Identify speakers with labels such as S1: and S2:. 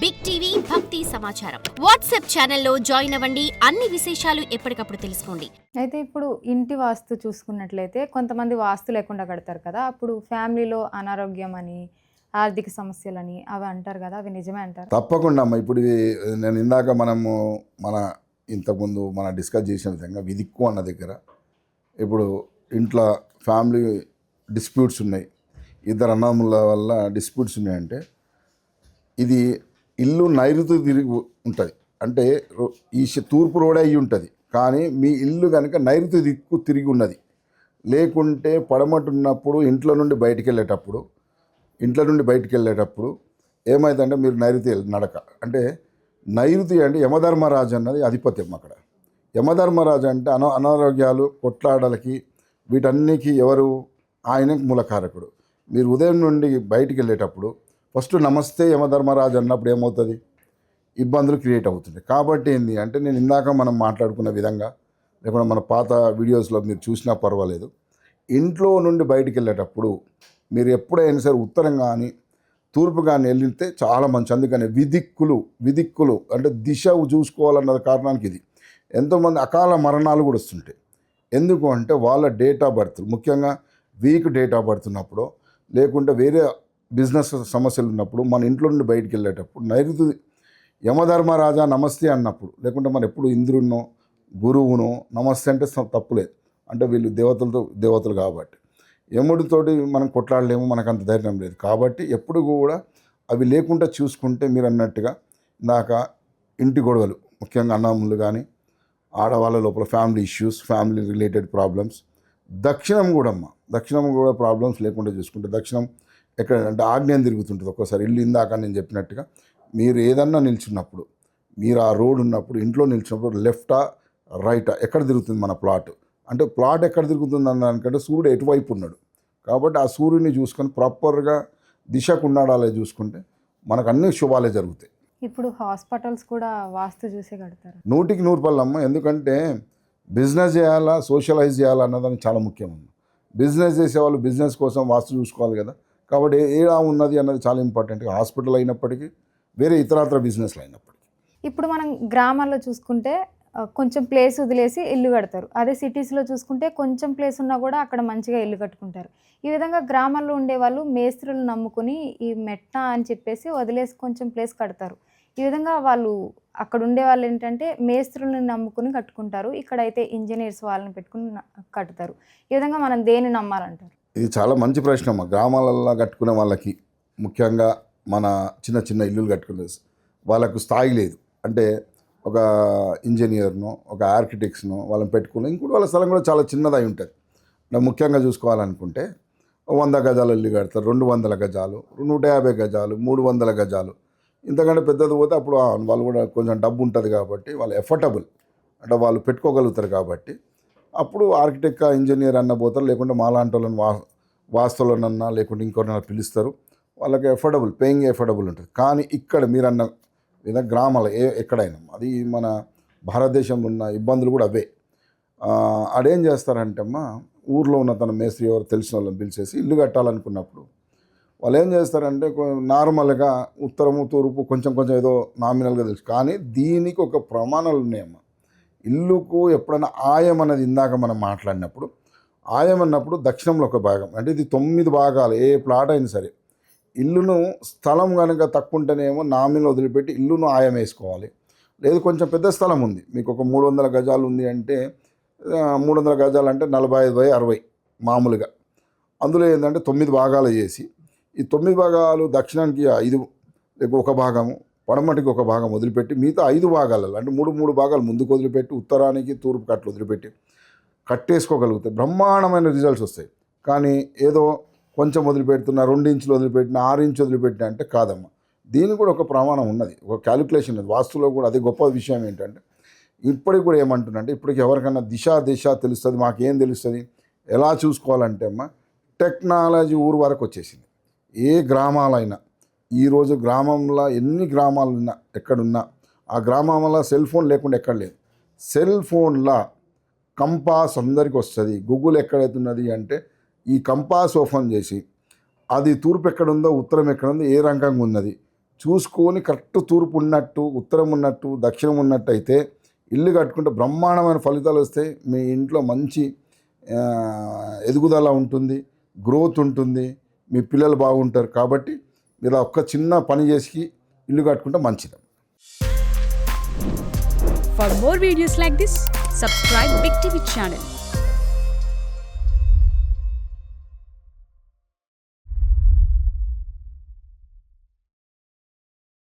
S1: Big TV భక్తి సమాచారం WhatsApp ఛానల్లో జాయిన్ అవ్వండి. అన్ని విశేషాలు ఎప్పటికప్పుడు తెలుసుకోండి.
S2: అయితే ఇప్పుడు ఇంటి వాస్తు చూసుకున్నట్లయితే కొంతమంది వాస్తు లేకుండా కడతారు కదా, అప్పుడు ఫ్యామిలీలో అనారోగ్యం అని ఆర్థిక సమస్యలని అవి అంటారు కదా, అవి నిజమే అంటారు?
S3: తప్పకుండా అమ్మ. ఇప్పుడు నేను ఇందాక ఇంతకుముందు మనం డిస్కస్ చేసిన విధంగా విదిక్కు అన్న దగ్గర ఇప్పుడు ఇంట్లో ఫ్యామిలీ డిస్ప్యూట్స్ ఉన్నాయి, ఇద్దరు అన్నముల వల్ల డిస్ప్యూట్స్ ఉన్నాయంటే ఇది ఇల్లు నైరుతి తిరిగి ఉంటుంది. అంటే తూర్పు రోడ్ అయ్యి ఉంటుంది, కానీ మీ ఇల్లు కనుక నైరుతి దిక్కు తిరిగి ఉన్నది. లేకుంటే పడమటి ఉన్నప్పుడు ఇంట్లో నుండి బయటికి వెళ్ళేటప్పుడు ఏమైందంటే మీరు నైరుతి నడక అంటే నైరుతి అంటే యమధర్మరాజు అన్నది ఆధిపత్యం. అక్కడ యమధర్మరాజు అంటే అనారోగ్యాలు కొట్లాడలకి వీటన్నికి ఎవరు? ఆయనకు మూలకారకుడు. మీరు ఉదయం నుండి బయటికి వెళ్ళేటప్పుడు ఫస్ట్ నమస్తే యమధర్మరాజు అన్నప్పుడు ఏమవుతుంది? ఇబ్బందులు క్రియేట్ అవుతుంది. కాబట్టి ఏంది అంటే నేను ఇందాక మనం మాట్లాడుకున్న విధంగా లేకుండా మన పాత వీడియోస్లో మీరు చూసినా పర్వాలేదు, ఇంట్లో నుండి బయటికి వెళ్ళేటప్పుడు మీరు ఎప్పుడైనా సరే ఉత్తరం కానీ తూర్పు కానీ వెళ్తే చాలా మంచి. అందుకని విదిక్కులు అంటే దిశ చూసుకోవాలన్న కారణానికి ఇది. ఎంతోమంది అకాల మరణాలు కూడా వస్తుంటాయి. ఎందుకు అంటే వాళ్ళ డేట్ ఆఫ్ బర్త్, ముఖ్యంగా వీక్ డేట్ ఆఫ్ బర్త్ ఉన్నప్పుడు, లేకుంటే వేరే బిజినెస్ సమస్యలు ఉన్నప్పుడు మన ఇంట్లో నుండి బయటికి వెళ్ళేటప్పుడు నైరుతి యమధర్మరాజా నమస్తే అన్నప్పుడు, లేకుంటే మనం ఎప్పుడు ఇంద్రుడినో గురువునో నమస్తే అంటే తప్పులేదు. అంటే వీళ్ళు దేవతలు కాబట్టి యముడితోటి మనం కొట్లాడలేము, మనకు అంత ధైర్యం లేదు. కాబట్టి ఎప్పుడు కూడా అవి లేకుండా చూసుకుంటే మీరు అన్నట్టుగా ఇందాక ఇంటి గొడవలు, ముఖ్యంగా అన్నములు కానీ ఆడవాళ్ళ లోపల family issues, family related problems. దక్షిణం కూడా ప్రాబ్లమ్స్ లేకుండా చూసుకుంటే, దక్షిణం ఎక్కడ అంటే ఆగ్నేయం తిరుగుతుంటుంది ఒక్కోసారి ఇల్లు. ఇందాక నేను చెప్పినట్టుగా మీరు ఏదన్నా నిల్చున్నప్పుడు, మీరు ఆ రోడ్ ఉన్నప్పుడు ఇంట్లో నిల్చున్నప్పుడు లెఫ్టా రైటా ఎక్కడ తిరుగుతుంది మన ప్లాట్, అంటే ప్లాట్ ఎక్కడ తిరుగుతుంది అన్నదానికంటే సూర్యుడు ఎటువైపు ఉన్నాడు. కాబట్టి ఆ సూర్యుని చూసుకొని ప్రాపర్గా దిశకు ఉన్నాడాలే చూసుకుంటే మనకు అన్ని శుభాలే జరుగుతాయి.
S2: ఇప్పుడు హాస్పిటల్స్ కూడా వాస్తు చూసే కడతారు.
S3: 100% ఎందుకంటే బిజినెస్ చేయాలా, సోషలైజ్ చేయాలా అన్నదానికి చాలా ముఖ్యం. బిజినెస్ చేసేవాళ్ళు బిజినెస్ కోసం వాస్తు చూసుకోవాలి కదా. కాబట్టి ఎలా ఉన్నది అన్నది చాలా ఇంపార్టెంట్. హాస్పిటల్ అయినప్పటికీ, వేరే ఇతరత్ర బిజినెస్లు అయినప్పటికీ.
S2: ఇప్పుడు మనం గ్రామాల్లో చూసుకుంటే కొంచెం ప్లేస్ వదిలేసి ఇల్లు కడతారు. అదే సిటీస్లో చూసుకుంటే కొంచెం ప్లేస్ ఉన్నా కూడా అక్కడ మంచిగా ఇల్లు కట్టుకుంటారు. ఈ విధంగా గ్రామాల్లో ఉండేవాళ్ళు మేస్త్రులు నమ్ముకుని ఈ మెట్ట అని చెప్పేసి వదిలేసి కొంచెం ప్లేస్ కడతారు. ఈ విధంగా వాళ్ళు అక్కడ ఉండే వాళ్ళు ఏంటంటే మేస్త్రులను నమ్ముకుని కట్టుకుంటారు. ఇక్కడైతే ఇంజనీర్స్ వాళ్ళని పెట్టుకుని కట్టుతారు. ఈ విధంగా మనం దేన్ని నమ్మాలంటారు?
S3: ఇది చాలా మంచి ప్రశ్న అమ్మ. గ్రామాలలో కట్టుకునే వాళ్ళకి, ముఖ్యంగా మన చిన్న ఇల్లులు కట్టుకునే వాళ్ళకు స్థాయి లేదు. అంటే ఒక ఇంజనీర్ను, ఒక ఆర్కిటెక్ట్స్ను వాళ్ళని పెట్టుకుని, ఇంకోటి వాళ్ళ స్థలం కూడా చాలా చిన్నదై ఉంటుంది. ముఖ్యంగా చూసుకోవాలనుకుంటే 100 గజాలు ఇల్లు కడతారు, 200 గజాలు, 150 గజాలు, 300 గజాలు. ఇంతకంటే పెద్దది పోతే అప్పుడు వాళ్ళు కూడా కొంచెం డబ్బు ఉంటుంది కాబట్టి వాళ్ళు ఎఫర్టబుల్, అంటే వాళ్ళు పెట్టుకోగలుగుతారు. కాబట్టి అప్పుడు ఆర్కిటెక్ట్ ఇంజనీర్ అన్న పోతారు, లేకుంటే మాలాంటి వాళ్ళని వాస్తువులనన్నా లేకుంటే ఇంకొకరినన్నా పిలుస్తారు. వాళ్ళకి పేయింగ్ ఎఫర్డబుల్ ఉంటుంది. కానీ ఇక్కడ మీరన్న విధంగా గ్రామాలు ఎక్కడైనా అది మన భారతదేశంలో ఉన్న ఇబ్బందులు కూడా అవే. ఆడేం చేస్తారంటే అమ్మ, ఊర్లో ఉన్న తన మేస్త్రి ఎవరు తెలిసిన వాళ్ళని పిలిచేసి ఇల్లు కట్టాలనుకున్నప్పుడు వాళ్ళు ఏం చేస్తారంటే నార్మల్గా ఉత్తరము తూర్పు కొంచెం ఏదో నామినల్గా తెలుసు. కానీ దీనికి ఒక ప్రమాణాలు ఉన్నాయమ్మా. ఇల్లుకు ఎప్పుడైనా ఆయం అన్నది ఇందాక మనం మాట్లాడినప్పుడు, ఆయం అన్నప్పుడు దక్షిణంలో ఒక భాగం, అంటే ఇది 9 భాగాలు. ఏ ప్లాట్ అయినా సరే ఇల్లును స్థలం కనుక తక్కువ ఉంటేనేమో నామినల్ వదిలిపెట్టి ఇల్లును ఆయం వేసుకోవాలి. లేదు కొంచెం పెద్ద స్థలం ఉంది, మీకు ఒక 300 గజాలు ఉంది అంటే 300 గజాలు అంటే 45/60 మామూలుగా. అందులో ఏంటంటే 9 భాగాలు చేసి, ఈ 9 భాగాలు దక్షిణానికి 5 ఒక భాగము, పడమటికి ఒక భాగం వదిలిపెట్టి మిగతా 5 భాగాలలో అంటే 3 భాగాలు ముందుకు వదిలిపెట్టి ఉత్తరానికి తూర్పుకి అట్లా వదిలిపెట్టి కట్టేసుకోగలిగితే బ్రహ్మాండమైన రిజల్ట్స్ వస్తాయి. కానీ ఏదో కొంచెం వదిలిపెడుతున్నా, 2 ఇంచులు వదిలిపెట్టినా, 6 ఇంచులు వదిలిపెట్టినా అంటే కాదమ్మా. దీనికి కూడా ఒక ప్రమాణం ఉన్నది, ఒక క్యాలిక్యులేషన్ ఉన్నది వాస్తులో కూడా. అదే గొప్ప విషయం ఏంటంటే ఇప్పటికి కూడా ఏమంటున్నంటే, ఇప్పటికి ఎవరికైనా దిశ తెలుస్తుంది, మాకేం తెలుస్తుంది, ఎలా చూసుకోవాలంటే అమ్మ టెక్నాలజీ ఊరు వరకు వచ్చేసింది. ఏ గ్రామాలైనా ఈరోజు గ్రామంలో ఎన్ని గ్రామాలు ఉన్నా ఎక్కడున్నా ఆ గ్రామంలో సెల్ ఫోన్ లేకుండా ఎక్కడ లేదు. సెల్ ఫోన్లో కంపాస్ అందరికీ వస్తుంది. గూగుల్ ఎక్కడైతున్నది అంటే ఈ కంపాస్ ఓపెన్ చేసి అది తూర్పు ఎక్కడుందో, ఉత్తరం ఎక్కడుందో, ఏ రంగంగా ఉన్నది, చూసుకొని కరెక్ట్ తూర్పు ఉన్నట్టు, ఉత్తరం ఉన్నట్టు, దక్షిణం ఉన్నట్టు అయితే ఇల్లు కట్టుకుంటే బ్రహ్మాండమైన ఫలితాలు వస్తాయి. మీ ఇంట్లో మంచి ఎదుగుదల ఉంటుంది, గ్రోత్ ఉంటుంది, మీ పిల్లలు బాగుంటారు. కాబట్టి ఇలా ఒక్క చిన్న పని చేసి ఇల్లు కట్టుకుంటే మంచిది.
S4: For more videos like this, subscribe Big TV channel.